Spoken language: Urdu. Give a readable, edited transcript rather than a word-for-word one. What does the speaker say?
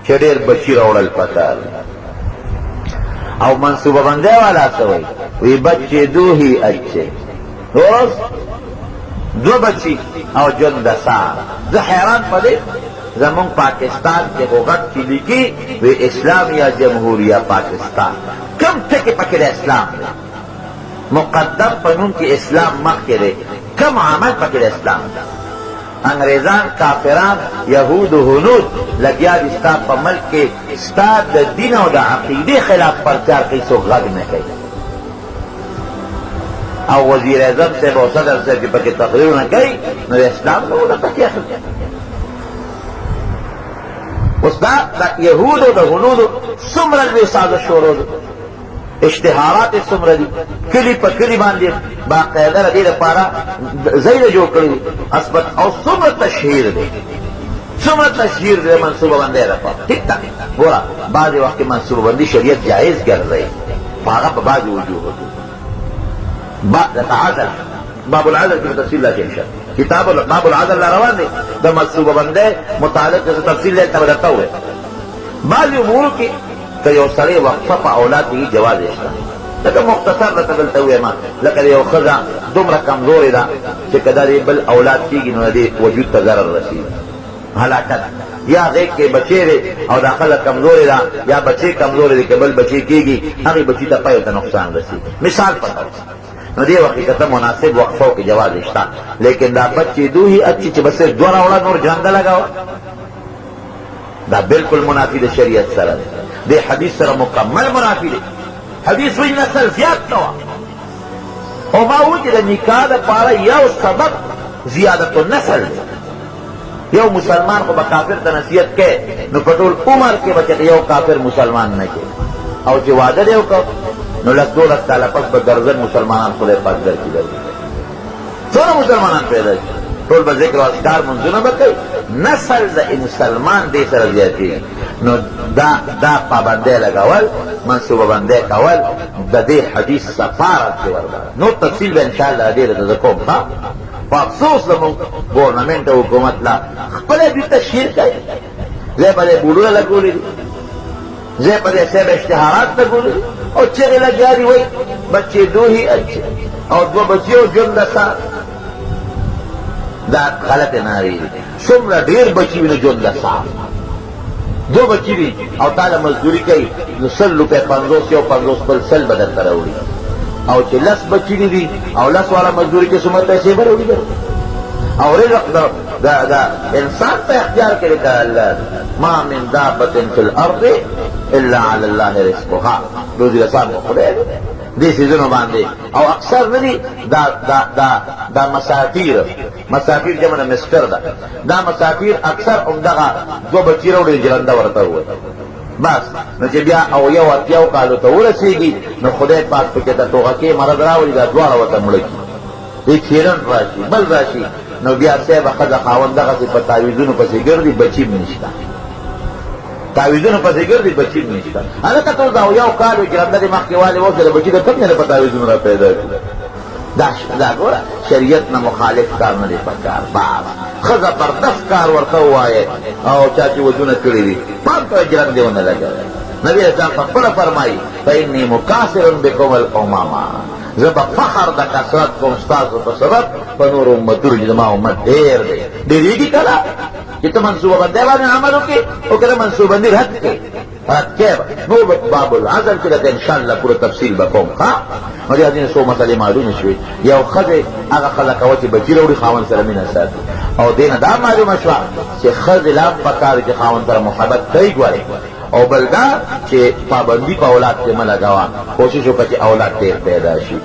چې ډېر بچي راوړل پکار او منصوبه بندۍ والا څه وایي وی بچے دو ہی اچھے روز دو بچی او جن دسا زه حیران پدې زمون پاکستان کې غوغت کی لیکي وی اسلامیہ جمهوریہ پاکستان کم ټکی پکې د اسلام دی مقدم پنون کې اسلام مخکې دی کم عمل پکې د اسلام دی انگریزان کافران یهود و هنود لگیا دی ستا په ملک کې ستا د دین او د عقیدې خلاف پرچار کوي څوک غږ نه کوي او وزیر اعظم صاحب او صدر صاحب چې پکې تقریرونه کوي نو د اسلام نه ونه پکې اخلي اوس دا د یهودو د هنودو څومره لوی سازش شروع اشتهارات څومره دي کلی په کلی باندې باقاعده د دې لپاره ځایونه جوړ کړي اسبت او څومره تشهیر دی څومره تشهیر دی منصوبه بندۍ لپاره ټیک ده ګوره بعضې وخت کې منصوبه بندي شریعت جایز ګرځوي په هغه په بعضې وجوهو عدل باب العدل کی تفصیل لا شیء کتاب باب العدل لا روان دی د منصوبه بندۍ متعلق سے تفصیل لا تبدتا ہوئے بعض امور کی کہ یو سړی وقفه په اولاد کې جواز شته لکه مختصر لکه دلته ویما لکه یو ښځه دومره کمزورې ده چې که دا د بل اولاد کېږي نو د دې وجود ته ضرر رسېږي هلاکت یا غیږ کې بچی دی او دا ښځه کمزورې ده یا بچی کمزورې دی که بل بچی کېږي هغې بچي ته پای ته نقصان رسېږي مثال پته نو دې وخت کې مناسب وقفو کې جواز شته لیکن دا بچې دو هی اچھی چې بس دوه راوړه نور جانده لګاوه دا بالکل منافی د شریعت سره دی دې حدیث سره مکمل منافی دی حدیث وی نسل زیات کوا او ما وی چې د نکاح دپاره یو سبب زیادت النسل دی یو مسلمان خو به کافر ته نصیحت کوي نو په ټول عمر کې به چې یو کافر مسلمان نه کوي او چې واده دی وکړ نو لس 12 کاله پس به درجن مسلمانان خدای پاک درکړي څومره مسلمانان پیدا شي ټول به ذکر او اذکار منځونه به کوي نسل د مسلمان دې سره زیاتېږي نو دا پابندۍ لګول منصوبه بندۍ کول د دې حدیث سفارت کې ورده نو تفصیل به انشاءالله ډېره زه کوم ښه په افسوس زموږ ګورنمنټ او حکومت لا خپله دوی تشهیر کوي ځای په دې بوډونه لګولي دي ځای په دې صاحب اشتهارات لګولي دي او چغې لګیا دي وایي بچې دو هی اچھے او دوه بچي او ژوند دسا دا غلط نارې دي څومره ډېر بچي وي نو ژوند دسا دو بچی دی او تعالی مزدوری کوي نو 100 روپے 50 یو 50 بل 100 بدل ته راوړي او چې 10 بچی دی او 10 والا مزدوری کې څومره پیسې به راوړي او رزق دا انسان په اختیار کې دی الله ما من دابة في الارض الا على الله رزقها روزي رسان خدای دې سيزونو باندې او اکثر ندي دا مسافر جمع مستر دا مسافر اکثر عمدغه دو بچی راوړي جرنده ورته وي بس نو چې بیا او یو اتیاو کالو ته ورسېږي نو خدای پاک پکې د ټوغکې مرض راوړي دا دواړه ورته مړه کړي دې چیرن راشي بل راشي نو بیا صاحب ښځه خاوند دغسې په تعویذونو پسې ګرځي بچي هم نشته تعویذونو پسې ګرځي بچي هم نشته هلکه ټول دا یو کال وي جرنده دې مخکې والې وکړې د بچي د کوم نه په تعویذونو را پیدا کړي دا ګوره شریعت نه مخالف کار نه دی پکار باب ښځه پر 10 کار ورته ووایې او چا چې ودونه کړي دي پام ته جرندې ونه لګوئ نبي اسلام په خپله فرمایي فاني مکاثر بکم الامما زه به فخر د کثرت کوم ستاسو په سبب په نورو امتونو چې زما امت ډېر دی ډېرېږي که نه چې ته منصوبه بندۍ باندې عمل وکړې او که د منصوبه بندي رد کړې رد کړې نو باب العدل کې درته انشاءالله پوره تفصیل به کوم ښه نو دې ځینې څو مسلې معلومې شوې یو ښځې هغه ښځه کوه چې بچي راوړي خاوند سره مینه ساتي او دې نه دا معلومه شوه چې ښځې لا هم پکار چې خاوند سره محبت کوي ګورې او بل دا چې پابندي په اولاد کې مه لګوه کوشش وکړه چې اولاد ډېر پیدا شي